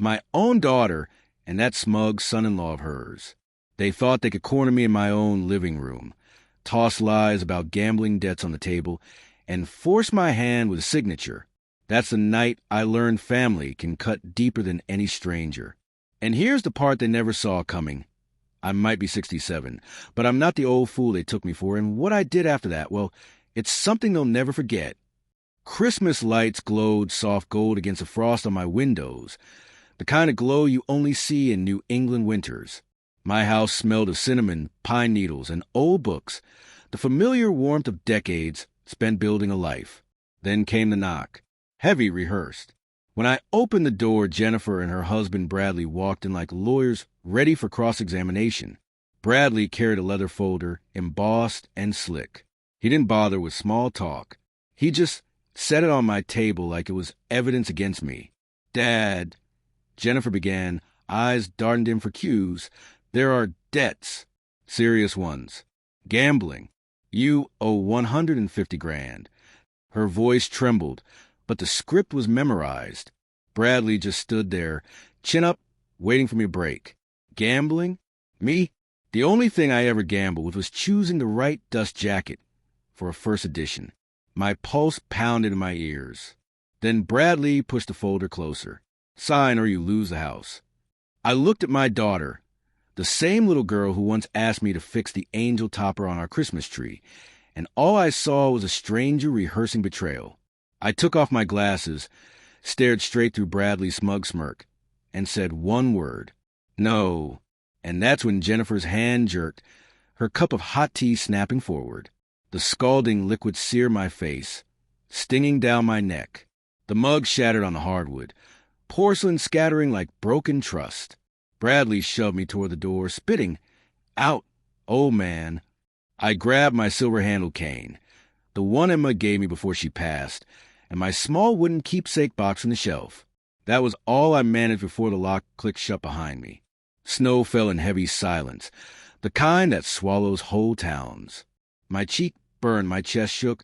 My own daughter and that smug son-in-law of hers. They thought they could corner me in my own living room, toss lies about gambling debts on the table, and force my hand with a signature. That's the night I learned family can cut deeper than any stranger. And here's the part they never saw coming. I might be 67, but I'm not the old fool they took me for, and what I did after that, well, it's something they'll never forget. Christmas lights glowed soft gold against the frost on my windows, the kind of glow you only see in New England winters. My house smelled of cinnamon, pine needles, and old books, the familiar warmth of decades spent building a life. Then came the knock, heavy rehearsed. When I opened the door, Jennifer and her husband Bradley walked in like lawyers ready for cross-examination. Bradley carried a leather folder, embossed and slick. He didn't bother with small talk. He just set it on my table like it was evidence against me. "Dad," Jennifer began, eyes darting in for cues. "There are debts, serious ones. Gambling. You owe 150 grand. Her voice trembled, but the script was memorized. Bradley just stood there, chin up, waiting for me to break. Gambling? Me? The only thing I ever gambled with was choosing the right dust jacket for a first edition. My pulse pounded in my ears. Then Bradley pushed the folder closer. "Sign or you lose the house." I looked at my daughter, the same little girl who once asked me to fix the angel topper on our Christmas tree, and all I saw was a stranger rehearsing betrayal. I took off my glasses, stared straight through Bradley's smug smirk, and said one word, "No." And that's when Jennifer's hand jerked, her cup of hot tea snapping forward. The scalding liquid seared my face, stinging down my neck. The mug shattered on the hardwood, porcelain scattering like broken trust. Bradley shoved me toward the door, spitting, "Out, old man." I grabbed my silver-handled cane, the one Emma gave me before she passed, and my small wooden keepsake box from the shelf. That was all I managed before the lock clicked shut behind me. Snow fell in heavy silence, the kind that swallows whole towns. My cheek burned, my chest shook,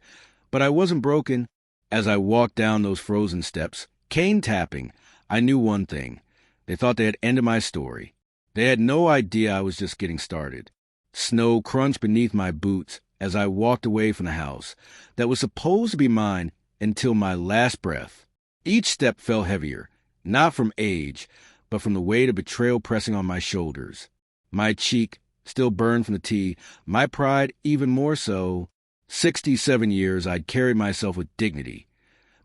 but I wasn't broken. As I walked down those frozen steps, cane tapping, I knew one thing. They thought they had ended my story. They had no idea I was just getting started. Snow crunched beneath my boots as I walked away from the house that was supposed to be mine until my last breath. Each step fell heavier, not from age, but from the weight of betrayal pressing on my shoulders. My cheek still burned from the tea, my pride even more so. 67 years I'd carried myself with dignity,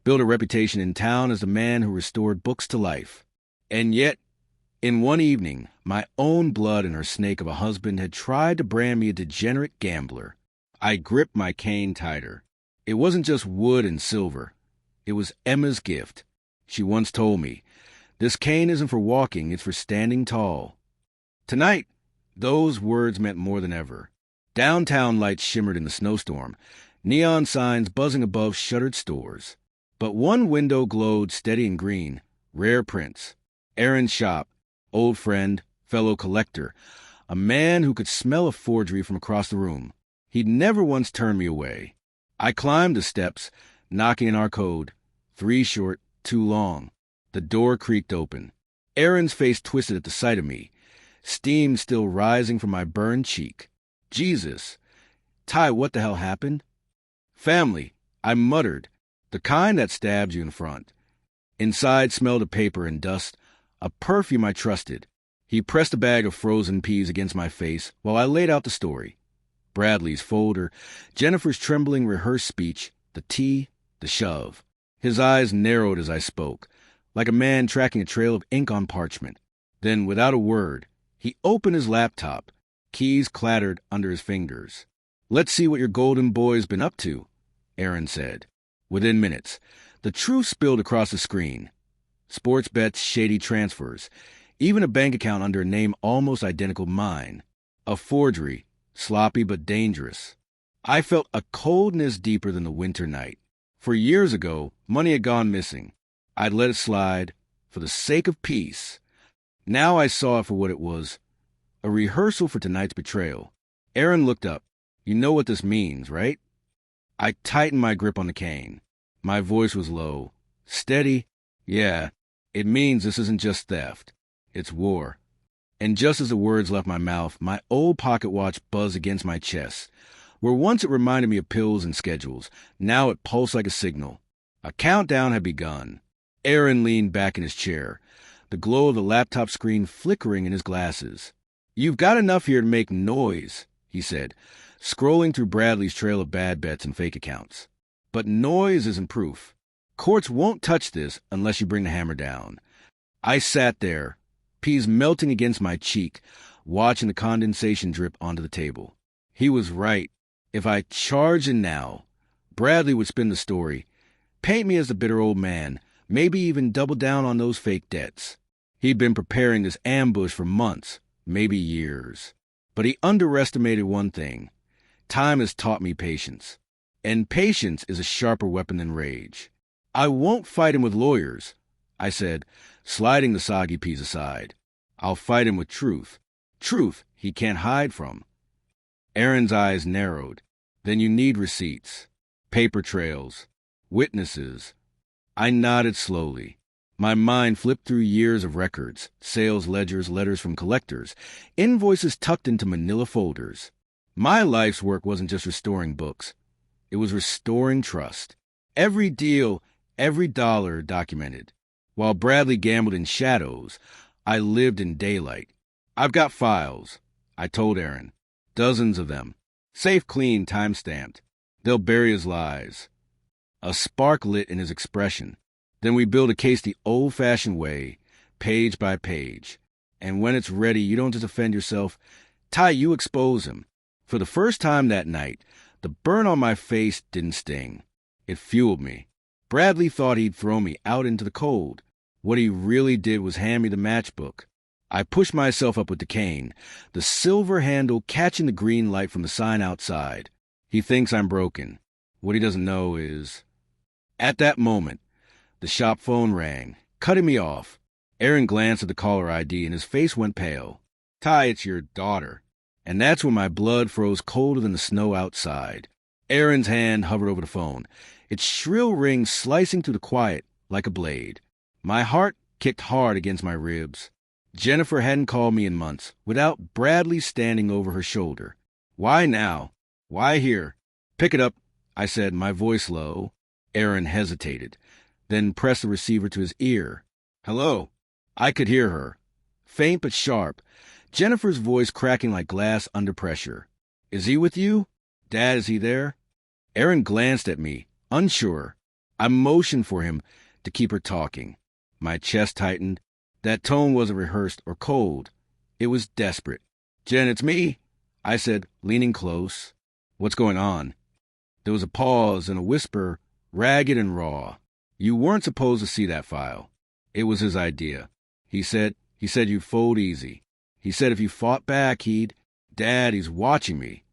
built a reputation in town as the man who restored books to life. And yet, in one evening, my own blood and her snake of a husband had tried to brand me a degenerate gambler. I gripped my cane tighter. It wasn't just wood and silver. It was Emma's gift. She once told me, "This cane isn't for walking, it's for standing tall." Tonight, those words meant more than ever. Downtown lights shimmered in the snowstorm, neon signs buzzing above shuttered stores. But one window glowed steady and green, rare prints. Aaron's shop, old friend, fellow collector, a man who could smell a forgery from across the room. He'd never once turned me away. I climbed the steps, knocking in our code. 3 short, 2 long. The door creaked open. Aaron's face twisted at the sight of me, steam still rising from my burned cheek. "Jesus. Ty, what the hell happened?" "Family," I muttered, "the kind that stabs you in front." Inside smelled of paper and dust, a perfume I trusted. He pressed a bag of frozen peas against my face while I laid out the story. Bradley's folder, Jennifer's trembling rehearsed speech, the tea, the shove. His eyes narrowed as I spoke, like a man tracking a trail of ink on parchment. Then, without a word, he opened his laptop. Keys clattered under his fingers. "Let's see what your golden boy's been up to," Aaron said. Within minutes, the truth spilled across the screen. Sports bets, shady transfers, even a bank account under a name almost identical to mine. A forgery, sloppy but dangerous. I felt a coldness deeper than the winter night. For years ago, money had gone missing. I'd let it slide for the sake of peace. Now I saw it for what it was, a rehearsal for tonight's betrayal. Aaron looked up. "You know what this means, right?" I tightened my grip on the cane. My voice was low. "Steady? Yeah. It means this isn't just theft. It's war. And just as the words left my mouth, my old pocket watch buzzed against my chest. Where once it reminded me of pills and schedules, now it pulsed like a signal. A countdown had begun. Aaron leaned back in his chair, the glow of the laptop screen flickering in his glasses. "You've got enough here to make noise," he said, scrolling through Bradley's trail of bad bets and fake accounts. "But noise isn't proof. Courts won't touch this unless you bring the hammer down." I sat there, peas melting against my cheek, watching the condensation drip onto the table. He was right. If I charged in now, Bradley would spin the story, paint me as the bitter old man, maybe even double down on those fake debts. He'd been preparing this ambush for months, maybe years. But he underestimated one thing. Time has taught me patience. And patience is a sharper weapon than rage. "I won't fight him with lawyers," I said, sliding the soggy peas aside. "I'll fight him with truth. Truth he can't hide from." Aaron's eyes narrowed. "Then you need receipts, paper trails, witnesses." I nodded slowly. My mind flipped through years of records, sales ledgers, letters from collectors, invoices tucked into manila folders. My life's work wasn't just restoring books. It was restoring trust. Every deal, every dollar documented. While Bradley gambled in shadows, I lived in daylight. "I've got files," I told Aaron. "Dozens of them. Safe, clean, time-stamped. They'll bury his lies." A spark lit in his expression. "Then we build a case the old-fashioned way, page by page. And when it's ready, you don't just defend yourself. Ty, you expose him." For the first time that night, the burn on my face didn't sting. It fueled me. Bradley thought he'd throw me out into the cold. What he really did was hand me the matchbook. I pushed myself up with the cane, the silver handle catching the green light from the sign outside. He thinks I'm broken. What he doesn't know is... At that moment, the shop phone rang, cutting me off. Aaron glanced at the caller ID and his face went pale. "Ty, it's your daughter." And that's when my blood froze colder than the snow outside. Aaron's hand hovered over the phone, its shrill ring slicing through the quiet like a blade. My heart kicked hard against my ribs. Jennifer hadn't called me in months, without Bradley standing over her shoulder. "Why now? Why here?" "Pick it up," I said, my voice low. Aaron hesitated, then pressed the receiver to his ear. "Hello." I could hear her, faint but sharp, Jennifer's voice cracking like glass under pressure. "Is he with you? Dad, is he there?" Aaron glanced at me, unsure. I motioned for him to keep her talking. My chest tightened. That tone wasn't rehearsed or cold. It was desperate. "Jen, it's me," I said, leaning close. "What's going on?" There was a pause and a whisper, ragged and raw. "You weren't supposed to see that file. It was his idea. He said you'd fold easy. He said if you fought back, he'd... Dad, he's watching me."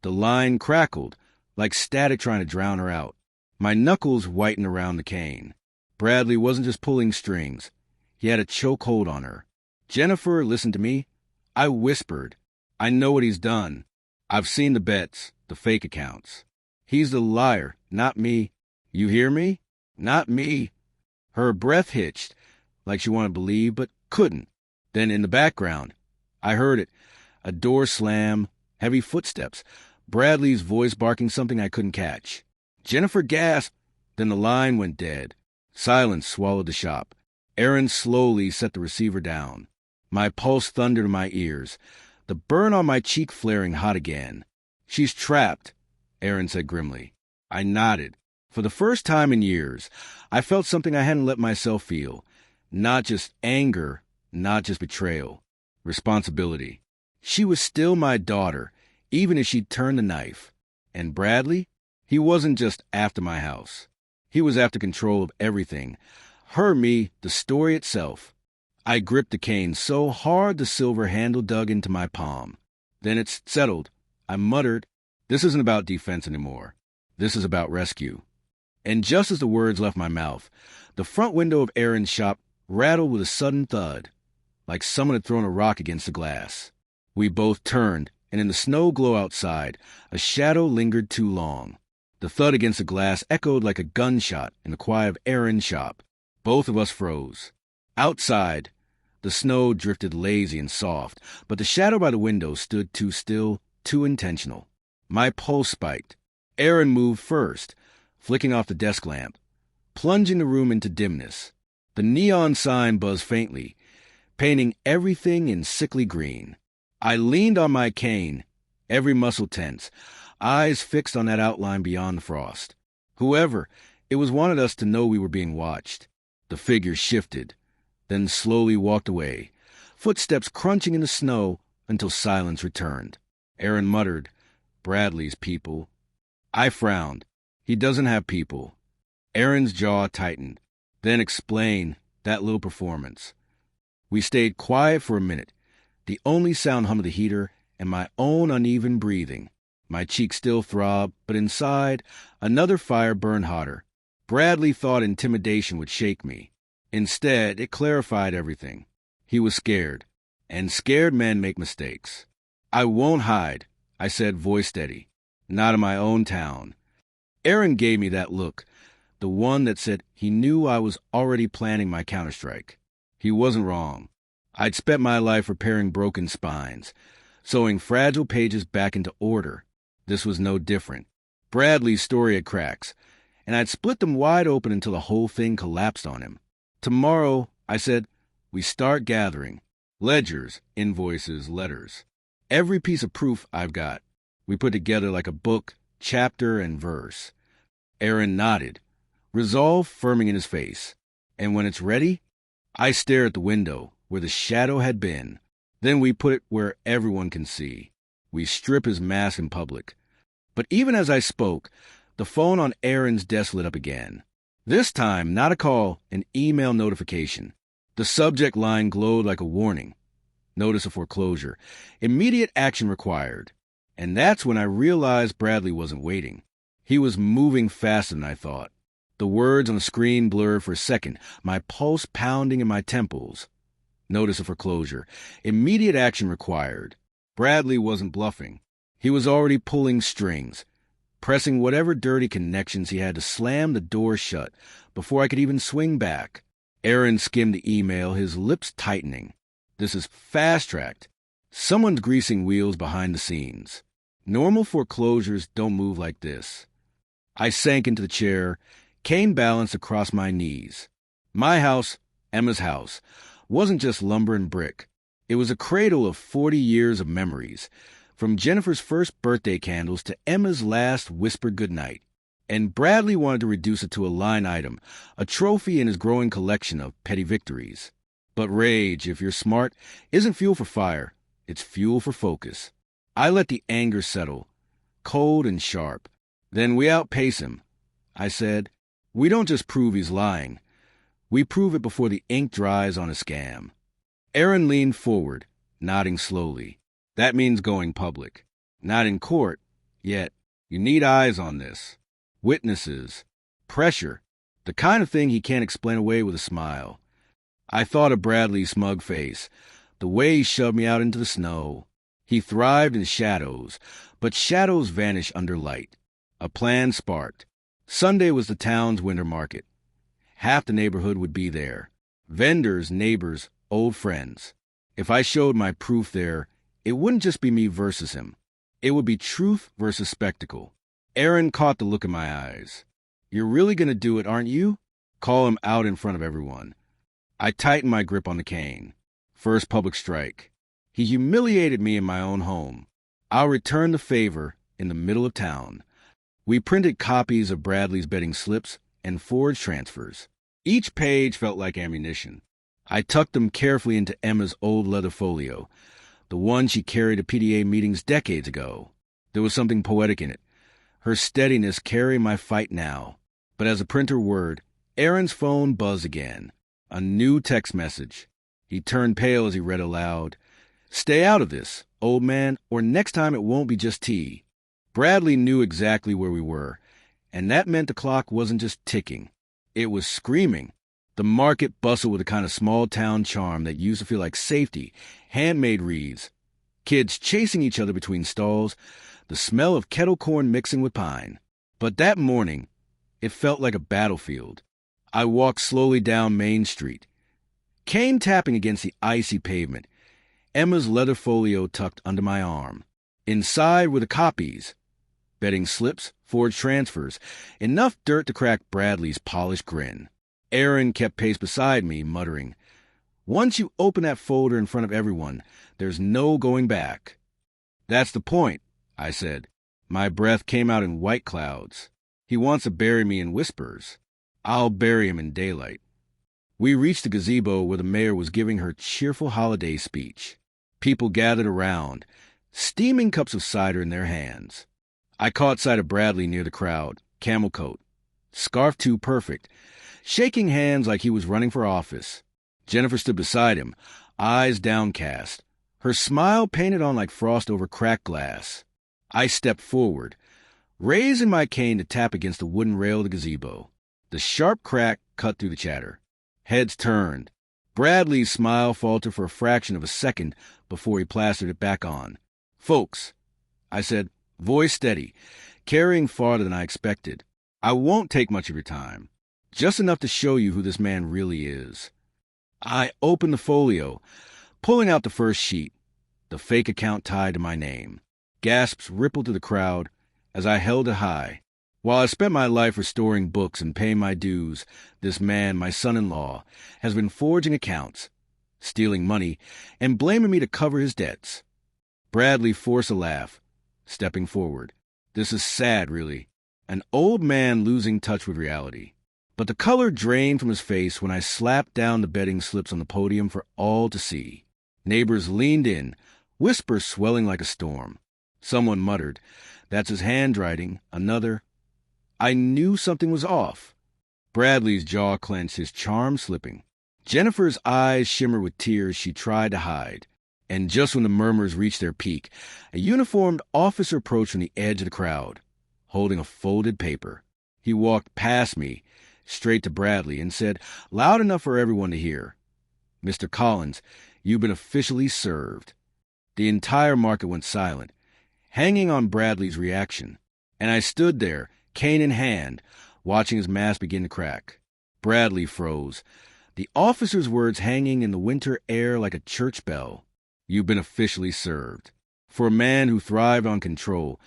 The line crackled, like static trying to drown her out. My knuckles whitened around the cane. Bradley wasn't just pulling strings. He had a chokehold on her. "Jennifer, listen to me." I whispered. "I know what he's done. I've seen the bets, the fake accounts. He's the liar, not me. You hear me? Not me." Her breath hitched, like she wanted to believe, but couldn't. Then in the background, I heard it. A door slam, heavy footsteps, Bradley's voice barking something I couldn't catch. Jennifer gasped. Then the line went dead. Silence swallowed the shop. Aaron slowly set the receiver down. My pulse thundered in my ears, the burn on my cheek flaring hot again. "She's trapped," Aaron said grimly. I nodded. For the first time in years, I felt something I hadn't let myself feel. Not just anger, not just betrayal. Responsibility. She was still my daughter, even as she'd turned the knife. And Bradley? He wasn't just after my house. He was after control of everything. Her, me, the story itself. I gripped the cane so hard the silver handle dug into my palm. "Then it's settled," I muttered. "This isn't about defense anymore. This is about rescue." And just as the words left my mouth, the front window of Aaron's shop rattled with a sudden thud, like someone had thrown a rock against the glass. We both turned, and in the snow glow outside, a shadow lingered too long. The thud against the glass echoed like a gunshot in the quiet of Aaron's shop. Both of us froze. Outside, the snow drifted lazy and soft, but the shadow by the window stood too still, too intentional. My pulse spiked. Aaron moved first, flicking off the desk lamp, plunging the room into dimness. The neon sign buzzed faintly, painting everything in sickly green. I leaned on my cane, every muscle tense, eyes fixed on that outline beyond the frost. Whoever, it was wanted us to know we were being watched. The figure shifted, then slowly walked away, footsteps crunching in the snow until silence returned. Aaron muttered, "Bradley's people." I frowned. He doesn't have people. Aaron's jaw tightened. Then explain that little performance. We stayed quiet for a minute, the only sound hum of the heater and my own uneven breathing. My cheeks still throbbed, but inside, another fire burned hotter. Bradley thought intimidation would shake me. Instead, it clarified everything. He was scared, and scared men make mistakes. "I won't hide," I said, voice steady. "Not in my own town." Aaron gave me that look, the one that said he knew I was already planning my counterstrike. He wasn't wrong. I'd spent my life repairing broken spines, sewing fragile pages back into order. This was no different. Bradley's story had cracks, and I'd split them wide open until the whole thing collapsed on him. "Tomorrow," I said, "we start gathering. Ledgers, invoices, letters. Every piece of proof I've got. We put together like a book, chapter and verse." Aaron nodded, resolve firming in his face. "And when it's ready?" I stare at the window, where the shadow had been. Then we put it where everyone can see. We strip his mask in public. But even as I spoke, the phone on Aaron's desk lit up again. This time, not a call, an email notification. The subject line glowed like a warning. Notice of foreclosure. Immediate action required. And that's when I realized Bradley wasn't waiting. He was moving faster than I thought. The words on the screen blurred for a second, my pulse pounding in my temples. Notice of foreclosure. Immediate action required. Bradley wasn't bluffing. He was already pulling strings, pressing whatever dirty connections he had to slam the door shut before I could even swing back. Aaron skimmed the email, his lips tightening. This is fast-tracked. Someone's greasing wheels behind the scenes. Normal foreclosures don't move like this. I sank into the chair, cane balanced across my knees. My house, Emma's house, wasn't just lumber and brick. It was a cradle of 40 years of memories, from Jennifer's first birthday candles to Emma's last whispered goodnight. And Bradley wanted to reduce it to a line item, a trophy in his growing collection of petty victories. But rage, if you're smart, isn't fuel for fire. It's fuel for focus. I let the anger settle, cold and sharp. "Then we outpace him," I said. "We don't just prove he's lying. We prove it before the ink dries on a scam." Aaron leaned forward, nodding slowly. "That means going public. Not in court, yet. You need eyes on this. Witnesses. Pressure. The kind of thing he can't explain away with a smile." I thought of Bradley's smug face, the way he shoved me out into the snow. He thrived in shadows, but shadows vanish under light. A plan sparked. Sunday was the town's winter market. Half the neighborhood would be there. Vendors, neighbors, old friends. If I showed my proof there, it wouldn't just be me versus him. It would be truth versus spectacle. Aaron caught the look in my eyes. "You're really going to do it, aren't you?" Call him out in front of everyone. I tightened my grip on the cane. First public strike. He humiliated me in my own home. I'll return the favor in the middle of town. We printed copies of Bradley's betting slips and forged transfers. Each page felt like ammunition. I tucked them carefully into Emma's old leather folio, the one she carried to PDA meetings decades ago. There was something poetic in it, her steadiness carrying my fight now. But as a printer whirred, Aaron's phone buzzed again. A new text message. He turned pale as he read aloud. "Stay out of this, old man, or next time it won't be just tea." Bradley knew exactly where we were, and that meant the clock wasn't just ticking. It was screaming. The market bustled with a kind of small-town charm that used to feel like safety, handmade wreaths, kids chasing each other between stalls, the smell of kettle corn mixing with pine. But that morning, it felt like a battlefield. I walked slowly down Main Street. cane tapping against the icy pavement, Emma's leather folio tucked under my arm. Inside were the copies, betting slips, forged transfers, enough dirt to crack Bradley's polished grin. Aaron kept pace beside me, muttering, "Once you open that folder in front of everyone, there's no going back." "That's the point," I said. My breath came out in white clouds. "He wants to bury me in whispers. I'll bury him in daylight." We reached the gazebo where the mayor was giving her cheerful holiday speech. People gathered around, steaming cups of cider in their hands. I caught sight of Bradley near the crowd, camel coat, scarf too perfect, shaking hands like he was running for office. Jennifer stood beside him, eyes downcast, her smile painted on like frost over cracked glass. I stepped forward, raising my cane to tap against the wooden rail of the gazebo. The sharp crack cut through the chatter. Heads turned. Bradley's smile faltered for a fraction of a second before he plastered it back on. "Folks," I said, voice steady, carrying farther than I expected, "I won't take much of your time. Just enough to show you who this man really is." I opened the folio, pulling out the first sheet, the fake account tied to my name. Gasps rippled through the crowd as I held it high. While I spent my life restoring books and paying my dues, this man, my son-in-law, has been forging accounts, stealing money, and blaming me to cover his debts. Bradley forced a laugh, stepping forward. "This is sad, really. An old man losing touch with reality." But the color drained from his face when I slapped down the betting slips on the podium for all to see. Neighbors leaned in, whispers swelling like a storm. Someone muttered, "That's his handwriting." Another, I knew something was off. Bradley's jaw clenched, his charm slipping. Jennifer's eyes shimmered with tears she tried to hide. And just when the murmurs reached their peak, a uniformed officer approached from the edge of the crowd, holding a folded paper. He walked past me, straight to Bradley, and said, loud enough for everyone to hear, "Mr. Collins, you've been officially served." The entire market went silent, hanging on Bradley's reaction, and I stood there, cane in hand, watching his mask begin to crack. Bradley froze, the officer's words hanging in the winter air like a church bell. "You've been officially served." For a man who thrived on control,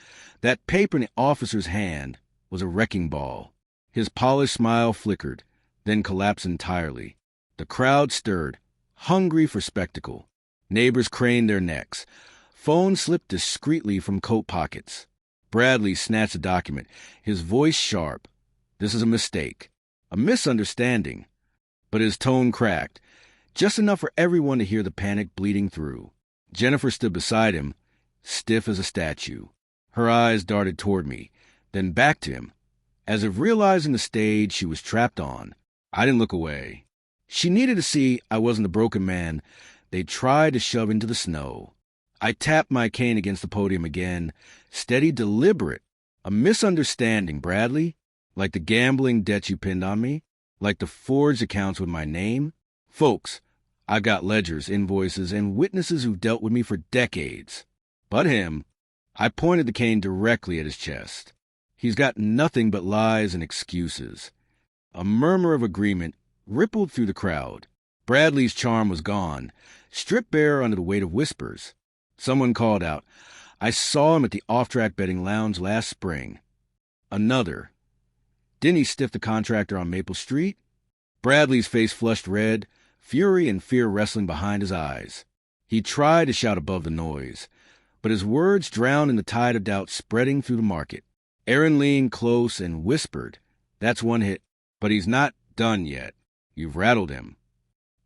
that paper in the officer's hand was a wrecking ball. His polished smile flickered, then collapsed entirely. The crowd stirred, hungry for spectacle. Neighbors craned their necks. Phones slipped discreetly from coat pockets. Bradley snatched a document, his voice sharp. "This is a mistake, a misunderstanding." But his tone cracked, just enough for everyone to hear the panic bleeding through. Jennifer stood beside him, stiff as a statue. Her eyes darted toward me, then back to him, as if realizing the stage she was trapped on. I didn't look away. She needed to see I wasn't the broken man they tried to shove into the snow. I tapped my cane against the podium again, steady, deliberate. "A misunderstanding, Bradley? Like the gambling debts you pinned on me? Like the forged accounts with my name? Folks, I got ledgers, invoices, and witnesses who've dealt with me for decades. But him," I pointed the cane directly at his chest, "he's got nothing but lies and excuses." A murmur of agreement rippled through the crowd. Bradley's charm was gone, stripped bare under the weight of whispers. Someone called out, "I saw him at the off-track betting lounge last spring." Another, "Didn't he stiff the contractor on Maple Street?" Bradley's face flushed red, fury and fear wrestling behind his eyes. He tried to shout above the noise, but his words drowned in the tide of doubt spreading through the market. Aaron leaned close and whispered, "That's one hit, but he's not done yet. You've rattled him."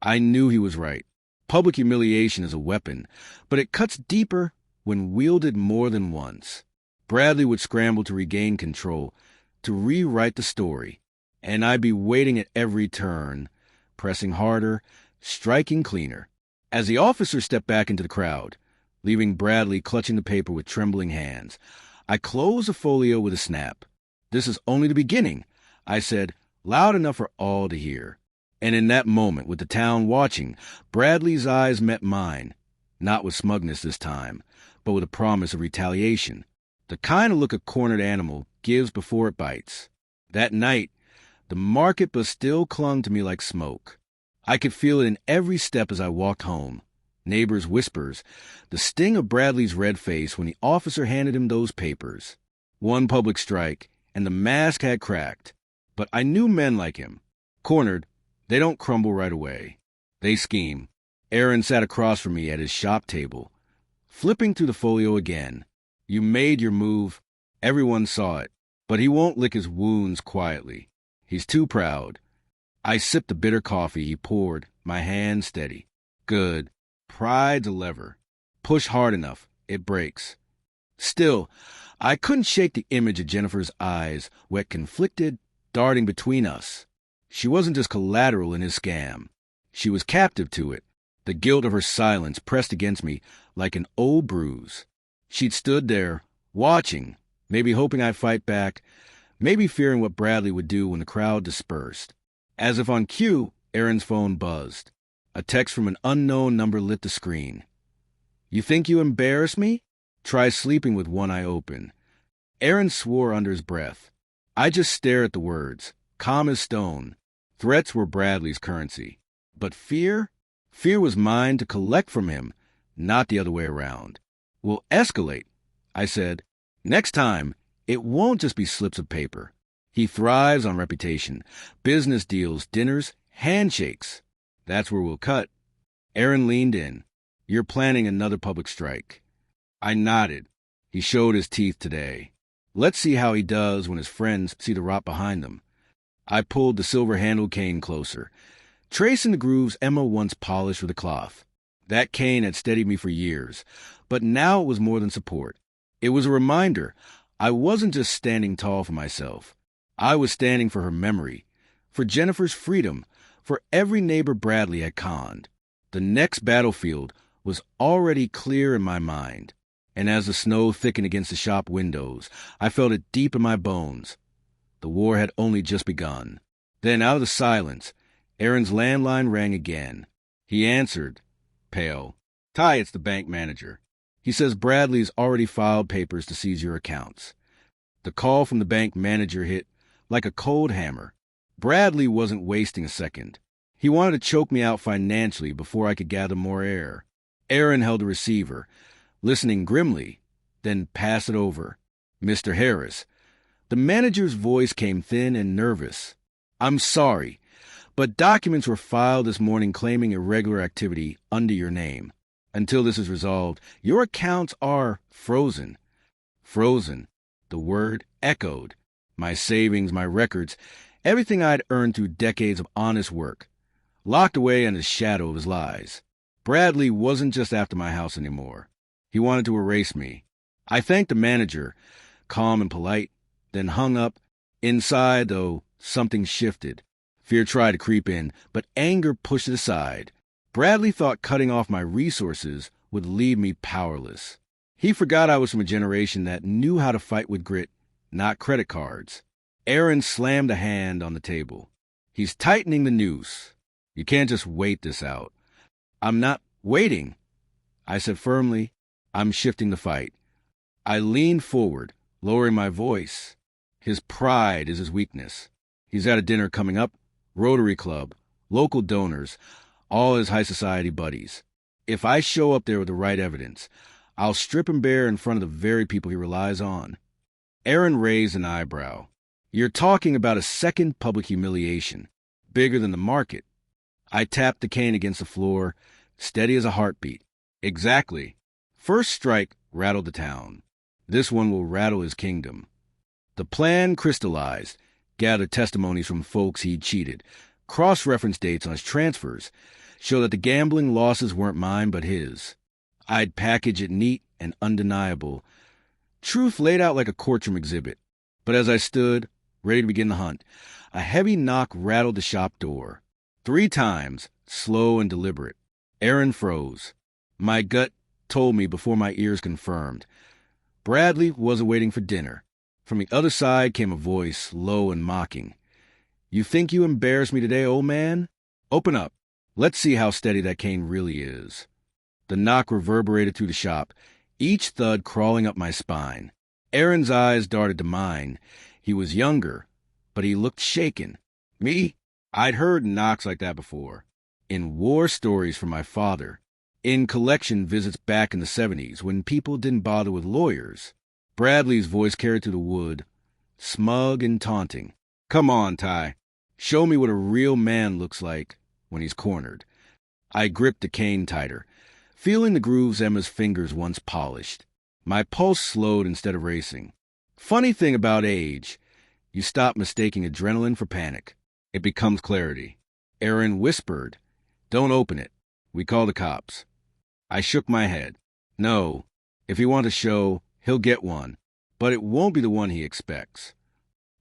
I knew he was right. Public humiliation is a weapon, but it cuts deeper when wielded more than once. Bradley would scramble to regain control, to rewrite the story, and I'd be waiting at every turn, pressing harder, striking cleaner. As the officer stepped back into the crowd, leaving Bradley clutching the paper with trembling hands, I closed the folio with a snap. "This is only the beginning," I said, loud enough for all to hear. And in that moment, with the town watching, Bradley's eyes met mine, not with smugness this time, but with a promise of retaliation, the kind of look a cornered animal gives before it bites. That night, the market but still clung to me like smoke. I could feel it in every step as I walked home. Neighbors' whispers, the sting of Bradley's red face when the officer handed him those papers. One public strike, and the mask had cracked. But I knew men like him. Cornered, they don't crumble right away. They scheme. Aaron sat across from me at his shop table, flipping through the folio again. You made your move. Everyone saw it. But he won't lick his wounds quietly. He's too proud. I sipped the bitter coffee he poured, my hand steady. Good. Pride's a lever. Push hard enough, it breaks. Still, I couldn't shake the image of Jennifer's eyes, wet conflicted, darting between us. She wasn't just collateral in his scam. She was captive to it, the guilt of her silence pressed against me like an old bruise. She'd stood there, watching, maybe hoping I'd fight back, maybe fearing what Bradley would do when the crowd dispersed. As if on cue, Aaron's phone buzzed. A text from an unknown number lit the screen. You think you embarrass me? Try sleeping with one eye open. Aaron swore under his breath. I just stared at the words, calm as stone. Threats were Bradley's currency. But fear? Fear was mine to collect from him, not the other way around. We'll escalate, I said. Next time, it won't just be slips of paper. He thrives on reputation, business deals, dinners, handshakes. That's where we'll cut. Aaron leaned in. You're planning another public strike. I nodded. He showed his teeth today. Let's see how he does when his friends see the rot behind them. I pulled the silver-handled cane closer, tracing the grooves Emma once polished with a cloth. That cane had steadied me for years, but now it was more than support. It was a reminder I wasn't just standing tall for myself. I was standing for her memory, for Jennifer's freedom, for every neighbor Bradley had conned. The next battlefield was already clear in my mind, and as the snow thickened against the shop windows, I felt it deep in my bones. The war had only just begun. Then, out of the silence, Aaron's landline rang again. He answered, pale. Ty, it's the bank manager. He says Bradley's already filed papers to seize your accounts. The call from the bank manager hit like a cold hammer. Bradley wasn't wasting a second. He wanted to choke me out financially before I could gather more air. Aaron held the receiver, listening grimly, then passed it over. Mr. Harris. The manager's voice came thin and nervous. I'm sorry, but documents were filed this morning claiming irregular activity under your name. Until this is resolved, your accounts are frozen. Frozen. The word echoed. My savings, my records, everything I'd earned through decades of honest work, locked away in the shadow of his lies. Bradley wasn't just after my house anymore. He wanted to erase me. I thanked the manager, calm and polite, then hung up. Inside, though, something shifted. Fear tried to creep in, but anger pushed it aside. Bradley thought cutting off my resources would leave me powerless. He forgot I was from a generation that knew how to fight with grit, not credit cards. Aaron slammed a hand on the table. He's tightening the noose. You can't just wait this out. I'm not waiting, I said firmly. I'm shifting the fight. I leaned forward, lowering my voice. His pride is his weakness. He's at a dinner coming up, Rotary Club, local donors, all his high society buddies. If I show up there with the right evidence, I'll strip him bare in front of the very people he relies on. Aaron raised an eyebrow. You're talking about a second public humiliation, bigger than the market. I tapped the cane against the floor, steady as a heartbeat. Exactly. First strike rattled the town. This one will rattle his kingdom. The plan crystallized, gathered testimonies from folks he'd cheated, cross-referenced dates on his transfers, showed that the gambling losses weren't mine but his. I'd package it neat and undeniable. Truth laid out like a courtroom exhibit. But as I stood, ready to begin the hunt, a heavy knock rattled the shop door. 3 times, slow and deliberate. Aaron froze. My gut told me before my ears confirmed. Bradley wasn't waiting for dinner. From the other side came a voice, low and mocking. You think you embarrassed me today, old man? Open up. Let's see how steady that cane really is. The knock reverberated through the shop, each thud crawling up my spine. Aaron's eyes darted to mine. He was younger, but he looked shaken. Me? I'd heard knocks like that before. in war stories from my father, in collection visits back in the 70s when people didn't bother with lawyers. Bradley's voice carried through the wood, smug and taunting. Come on, Ty. Show me what a real man looks like when he's cornered. I gripped the cane tighter, feeling the grooves Emma's fingers once polished. My pulse slowed instead of racing. Funny thing about age, you stop mistaking adrenaline for panic. It becomes clarity. Aaron whispered, "Don't open it. We call the cops." I shook my head. No, if he wants a show, he'll get one, but it won't be the one he expects.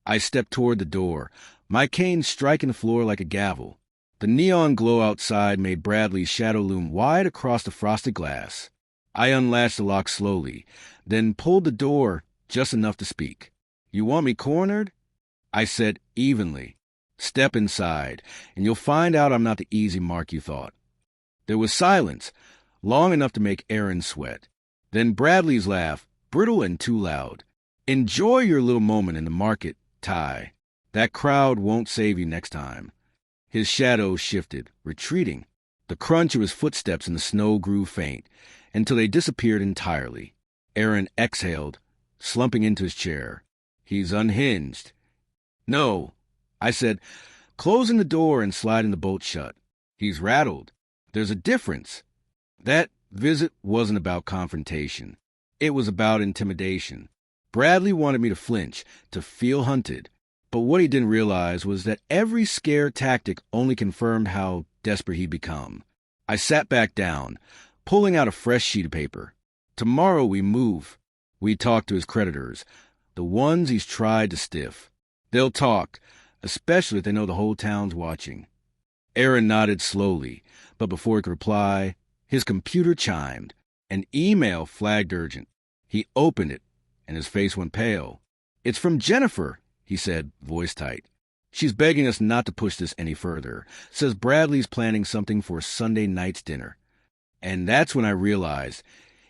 I stepped toward the door, my cane striking the floor like a gavel. The neon glow outside made Bradley's shadow loom wide across the frosted glass. I unlatched the lock slowly, then pulled the door just enough to speak. "You want me cornered?" I said evenly. "Step inside, and you'll find out I'm not the easy mark you thought." There was silence, long enough to make Aaron sweat. Then Bradley's laugh, brittle and too loud. "Enjoy your little moment in the market, Ty. That crowd won't save you next time." His shadow shifted, retreating. The crunch of his footsteps in the snow grew faint, until they disappeared entirely. Aaron exhaled, slumping into his chair. "He's unhinged." "No," I said, closing the door and sliding the bolt shut. "He's rattled. There's a difference." That visit wasn't about confrontation. It was about intimidation. Bradley wanted me to flinch, to feel hunted. But what he didn't realize was that every scare tactic only confirmed how desperate he'd become. I sat back down, pulling out a fresh sheet of paper. Tomorrow we move. We talk to his creditors, the ones he's tried to stiff. They'll talk, especially if they know the whole town's watching. Aaron nodded slowly, but before he could reply, his computer chimed. An email flagged urgent. He opened it, and his face went pale. "It's from Jennifer," he said, voice tight. "She's begging us not to push this any further. Says Bradley's planning something for Sunday night's dinner." And that's when I realized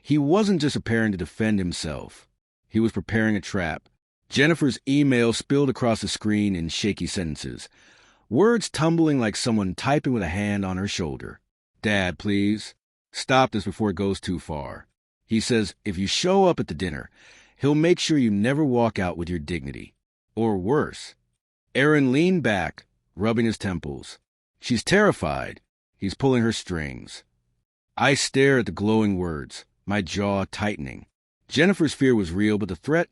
he wasn't just preparing to defend himself. He was preparing a trap. Jennifer's email spilled across the screen in shaky sentences, words tumbling like someone typing with a hand on her shoulder. "Dad, please. Stop this before it goes too far. He says if you show up at the dinner, he'll make sure you never walk out with your dignity. Or worse." Aaron leaned back, rubbing his temples. "She's terrified. He's pulling her strings." I stared at the glowing words, my jaw tightening. Jennifer's fear was real, but the threat,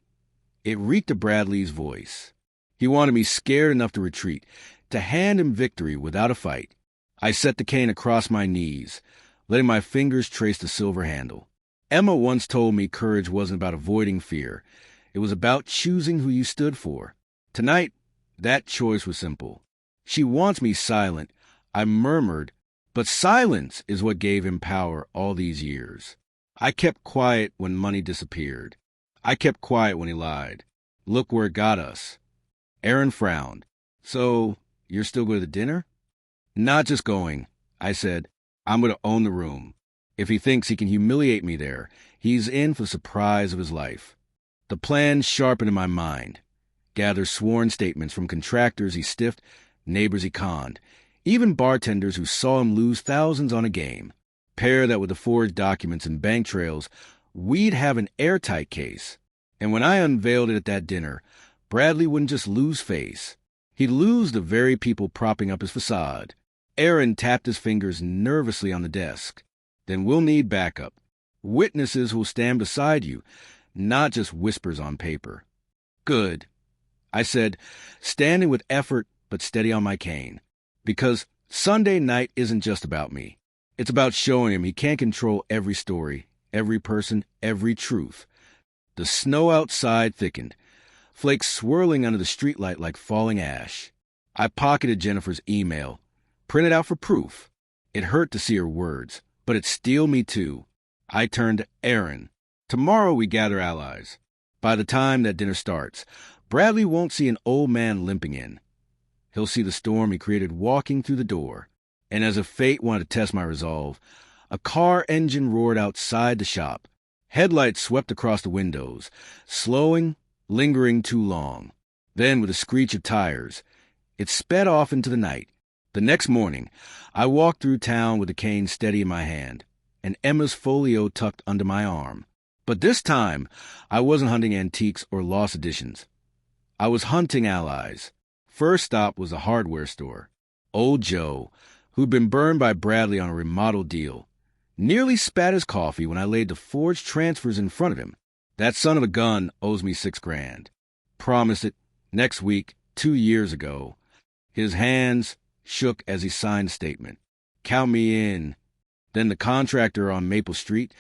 it reeked of Bradley's voice. He wanted me scared enough to retreat, to hand him victory without a fight. I set the cane across my knees, letting my fingers trace the silver handle. Emma once told me courage wasn't about avoiding fear. It was about choosing who you stood for. Tonight, that choice was simple. "She wants me silent," I murmured, but silence is what gave him power all these years. I kept quiet when money disappeared. I kept quiet when he lied. Look where it got us. Aaron frowned. "So, you're still going to the dinner?" "Not just going," I said. "I'm going to own the room. If he thinks he can humiliate me there, he's in for the surprise of his life." The plan sharpened in my mind. Gather sworn statements from contractors he stiffed, neighbors he conned, even bartenders who saw him lose thousands on a game. Pair that with the forged documents and bank trails, we'd have an airtight case. And when I unveiled it at that dinner, Bradley wouldn't just lose face. He'd lose the very people propping up his facade. Aaron tapped his fingers nervously on the desk. "Then we'll need backup. Witnesses who'll stand beside you, not just whispers on paper." "Good," I said, standing with effort but steady on my cane. Because Sunday night isn't just about me. It's about showing him he can't control every story, every person, every truth. The snow outside thickened, flakes swirling under the streetlight like falling ash. I pocketed Jennifer's email, printed out for proof. It hurt to see her words, but it steeled me too. I turned to Aaron. "Tomorrow we gather allies. By the time that dinner starts, Bradley won't see an old man limping in. He'll see the storm he created walking through the door." And as if fate wanted to test my resolve, a car engine roared outside the shop. Headlights swept across the windows, slowing, lingering too long. Then, with a screech of tires, it sped off into the night, The next morning, I walked through town with the cane steady in my hand and Emma's folio tucked under my arm. But this time, I wasn't hunting antiques or lost editions. I was hunting allies. First stop was a hardware store. Old Joe, who'd been burned by Bradley on a remodel deal, nearly spat his coffee when I laid the forged transfers in front of him. That son of a gun owes me $6,000. Promised it next week, 2 years ago. His hands shook as he signed the statement. Count me in. Then the contractor on Maple Street,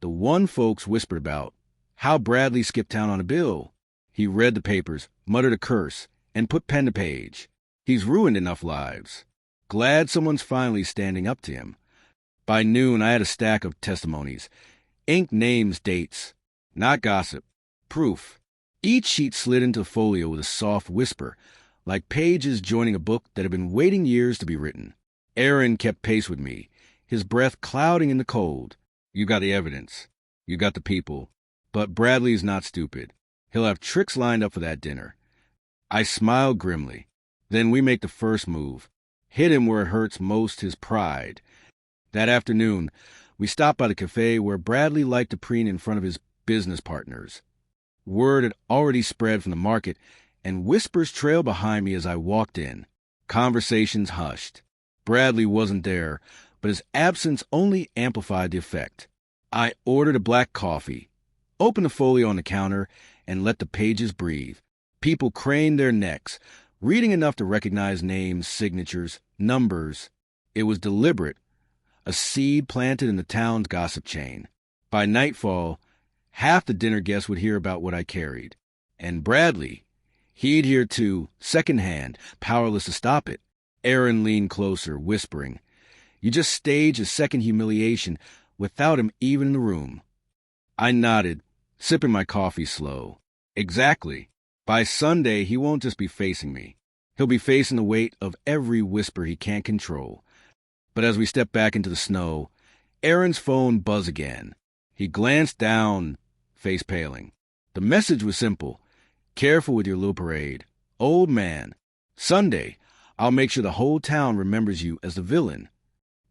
the one folks whispered about, how Bradley skipped town on a bill. He read the papers, muttered a curse, and put pen to page. He's ruined enough lives. Glad someone's finally standing up to him. By noon, I had a stack of testimonies. Inked names, dates. Not gossip. Proof. Each sheet slid into the folio with a soft whisper, like pages joining a book that had been waiting years to be written. Aaron kept pace with me, his breath clouding in the cold. You got the evidence. You got the people. But Bradley's not stupid. He'll have tricks lined up for that dinner. I smiled grimly. Then we make the first move. Hit him where it hurts most, his pride. That afternoon, we stopped by the cafe where Bradley liked to preen in front of his business partners. Word had already spread from the market, and whispers trailed behind me as I walked in. Conversations hushed. Bradley wasn't there, but his absence only amplified the effect. I ordered a black coffee, opened the folio on the counter, and let the pages breathe. People craned their necks, reading enough to recognize names, signatures, numbers. It was deliberate, a seed planted in the town's gossip chain. By nightfall, half the dinner guests would hear about what I carried. And Bradley, he'd hear too, secondhand, powerless to stop it. Aaron leaned closer, whispering, You just staged a second humiliation without him even in the room. I nodded, sipping my coffee slow. Exactly. By Sunday, he won't just be facing me. He'll be facing the weight of every whisper he can't control. But as we stepped back into the snow, Aaron's phone buzzed again. He glanced down, face paling. The message was simple. Careful with your little parade. Old man. Sunday, I'll make sure the whole town remembers you as the villain.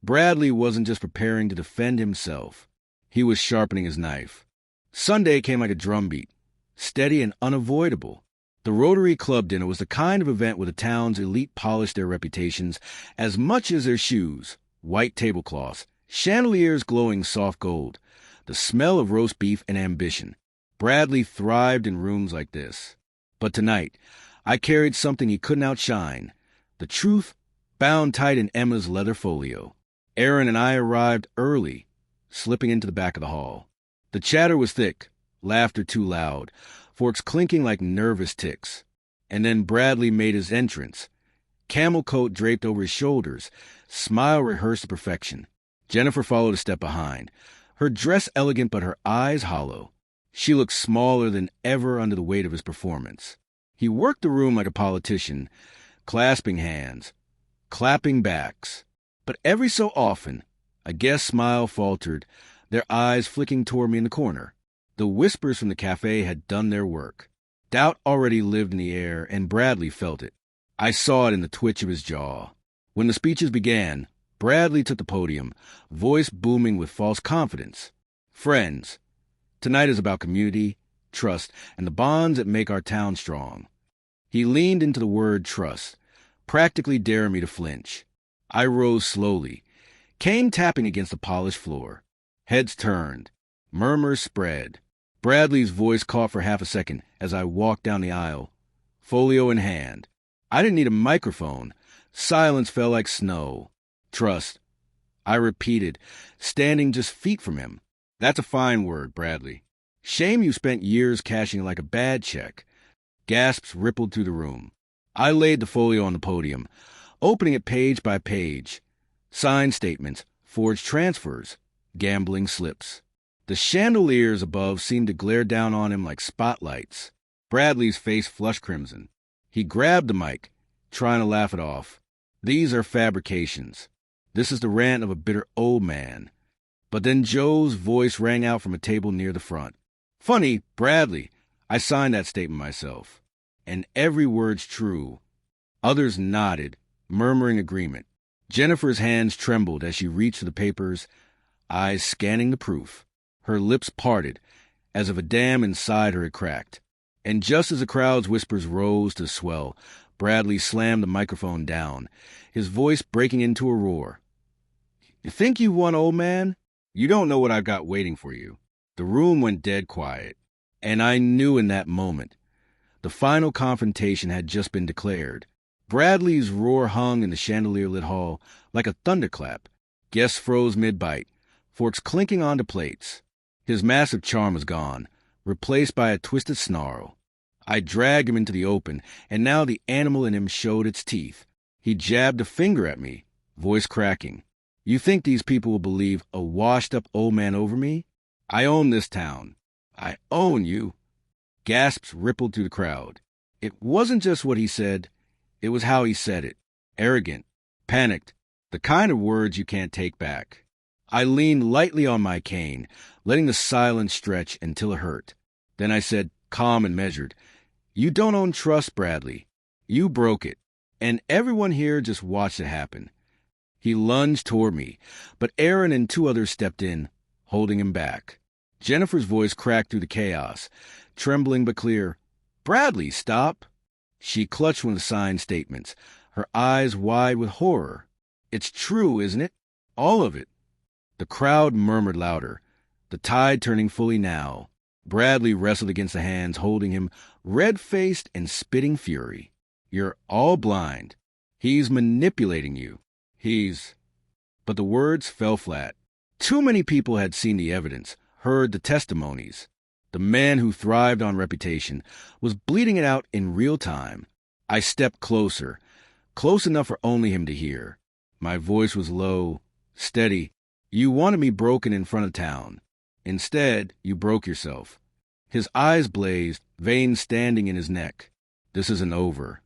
Bradley wasn't just preparing to defend himself. He was sharpening his knife. Sunday came like a drumbeat, steady and unavoidable. The Rotary Club dinner was the kind of event where the town's elite polished their reputations as much as their shoes. White tablecloths, chandeliers glowing soft gold, the smell of roast beef and ambition. Bradley thrived in rooms like this. But tonight, I carried something he couldn't outshine. The truth, bound tight in Emma's leather folio. Aaron and I arrived early, slipping into the back of the hall. The chatter was thick, laughter too loud, forks clinking like nervous ticks. And then Bradley made his entrance. Camel coat draped over his shoulders, smile rehearsed to perfection. Jennifer followed a step behind, her dress elegant but her eyes hollow. She looked smaller than ever under the weight of his performance. He worked the room like a politician, clasping hands, clapping backs. But every so often, a guest smile faltered, their eyes flicking toward me in the corner. The whispers from the cafe had done their work. Doubt already lived in the air, and Bradley felt it. I saw it in the twitch of his jaw. When the speeches began, Bradley took the podium, voice booming with false confidence. Friends, tonight is about community, trust, and the bonds that make our town strong. He leaned into the word trust, practically daring me to flinch. I rose slowly, cane tapping against the polished floor. Heads turned. Murmurs spread. Bradley's voice caught for half a second as I walked down the aisle, folio in hand. I didn't need a microphone. Silence fell like snow. Trust. I repeated, standing just feet from him. That's a fine word, Bradley. Shame you spent years cashing it like a bad check. Gasps rippled through the room. I laid the folio on the podium, opening it page by page. Signed statements, forged transfers, gambling slips. The chandeliers above seemed to glare down on him like spotlights. Bradley's face flushed crimson. He grabbed the mic, trying to laugh it off. These are fabrications. This is the rant of a bitter old man. But then Joe's voice rang out from a table near the front. Funny, Bradley. I signed that statement myself. And every word's true. Others nodded, murmuring agreement. Jennifer's hands trembled as she reached for the papers, eyes scanning the proof. Her lips parted, as if a dam inside her had cracked. And just as the crowd's whispers rose to swell, Bradley slammed the microphone down, his voice breaking into a roar. "You think you won, old man? You don't know what I've got waiting for you." The room went dead quiet, and I knew in that moment the final confrontation had just been declared. Bradley's roar hung in the chandelier-lit hall like a thunderclap. Guests froze mid-bite, forks clinking onto plates. His massive charm was gone, replaced by a twisted snarl. I dragged him into the open, and now the animal in him showed its teeth. He jabbed a finger at me, voice cracking. "You think these people will believe a washed-up old man over me? I own this town. I own you." Gasps rippled through the crowd. It wasn't just what he said, it was how he said it. Arrogant, panicked, the kind of words you can't take back. I leaned lightly on my cane, letting the silence stretch until it hurt. Then I said, calm and measured, "You don't own trust, Bradley. You broke it, and everyone here just watched it happen." He lunged toward me, but Aaron and two others stepped in, holding him back. Jennifer's voice cracked through the chaos, trembling but clear. "Bradley, stop!" She clutched one of the signed statements, her eyes wide with horror. "It's true, isn't it? All of it." The crowd murmured louder, the tide turning fully now. Bradley wrestled against the hands holding him, red-faced and spitting fury. "You're all blind. He's manipulating you. But the words fell flat. Too many people had seen the evidence, heard the testimonies. The man who thrived on reputation was bleeding it out in real time. I stepped closer, close enough for only him to hear. My voice was low, steady. "You wanted me broken in front of town. Instead, you broke yourself." His eyes blazed, veins standing in his neck. "This isn't over."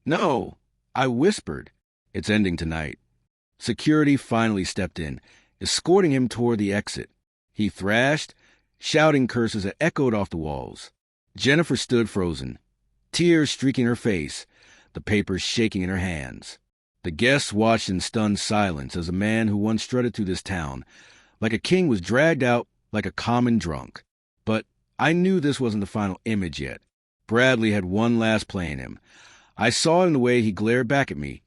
"No," I whispered. "It's ending tonight." Security finally stepped in, escorting him toward the exit. He thrashed, shouting curses that echoed off the walls. Jennifer stood frozen, tears streaking her face, the papers shaking in her hands. The guests watched in stunned silence as a man who once strutted through this town like a king was dragged out like a common drunk. But I knew this wasn't the final image yet. Bradley had one last play in him. I saw it in the way he glared back at me,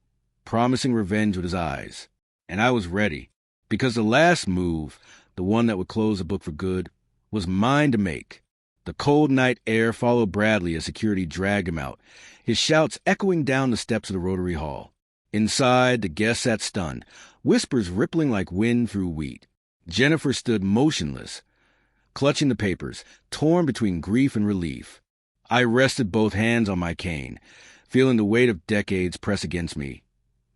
promising revenge with his eyes. And I was ready, because the last move, the one that would close the book for good, was mine to make. The cold night air followed Bradley as security dragged him out, his shouts echoing down the steps of the Rotary Hall. Inside, the guests sat stunned, whispers rippling like wind through wheat. Jennifer stood motionless, clutching the papers, torn between grief and relief. I rested both hands on my cane, feeling the weight of decades press against me,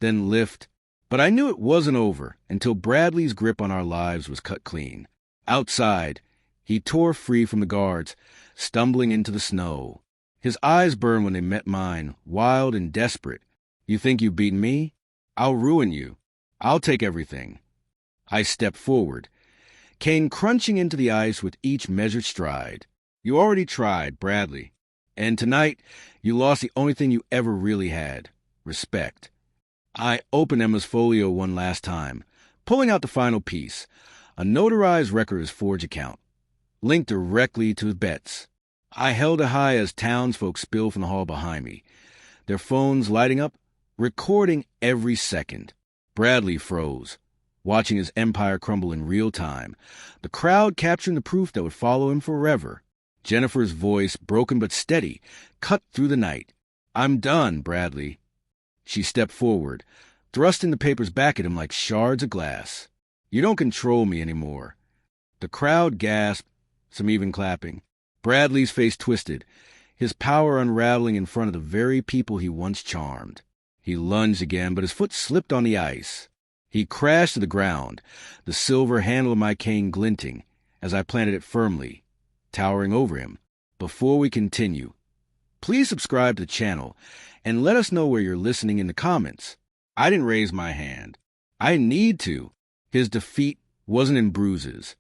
then lift. But I knew it wasn't over until Bradley's grip on our lives was cut clean. Outside, he tore free from the guards, stumbling into the snow. His eyes burned when they met mine, wild and desperate. "You think you've beaten me? I'll ruin you. I'll take everything." I stepped forward, cane crunching into the ice with each measured stride. "You already tried, Bradley. And tonight, you lost the only thing you ever really had, respect." I opened Emma's folio one last time, pulling out the final piece, a notarized record of his Forge account, linked directly to his bets. I held it high as townsfolk spilled from the hall behind me, their phones lighting up, recording every second. Bradley froze, watching his empire crumble in real time, the crowd capturing the proof that would follow him forever. Jennifer's voice, broken but steady, cut through the night. "I'm done, Bradley." She stepped forward, thrusting the papers back at him like shards of glass. "You don't control me anymore." The crowd gasped, some even clapping. Bradley's face twisted, his power unraveling in front of the very people he once charmed. He lunged again, but his foot slipped on the ice. He crashed to the ground, the silver handle of my cane glinting as I planted it firmly, towering over him. Before we continue, please subscribe to the channel and let us know where you're listening in the comments. I didn't raise my hand. I need to. His defeat wasn't in bruises.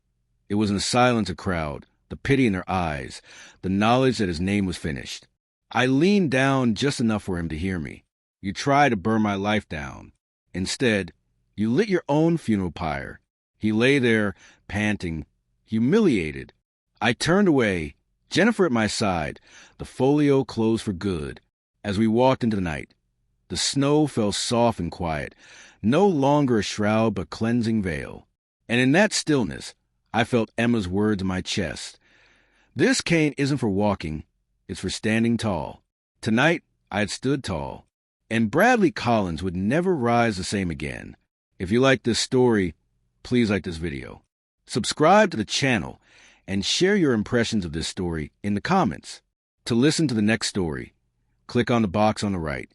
It was in the silence of the crowd, the pity in their eyes, the knowledge that his name was finished. I leaned down just enough for him to hear me. You tried to burn my life down. Instead, you lit your own funeral pyre. He lay there, panting, humiliated. I turned away, Jennifer at my side. The folio closed for good. As we walked into the night, the snow fell soft and quiet, no longer a shroud but cleansing veil. And in that stillness, I felt Emma's words in my chest. This cane isn't for walking, it's for standing tall. Tonight, I had stood tall, and Bradley Collins would never rise the same again. If you like this story, please like this video. Subscribe to the channel and share your impressions of this story in the comments. To listen to the next story, click on the box on the right.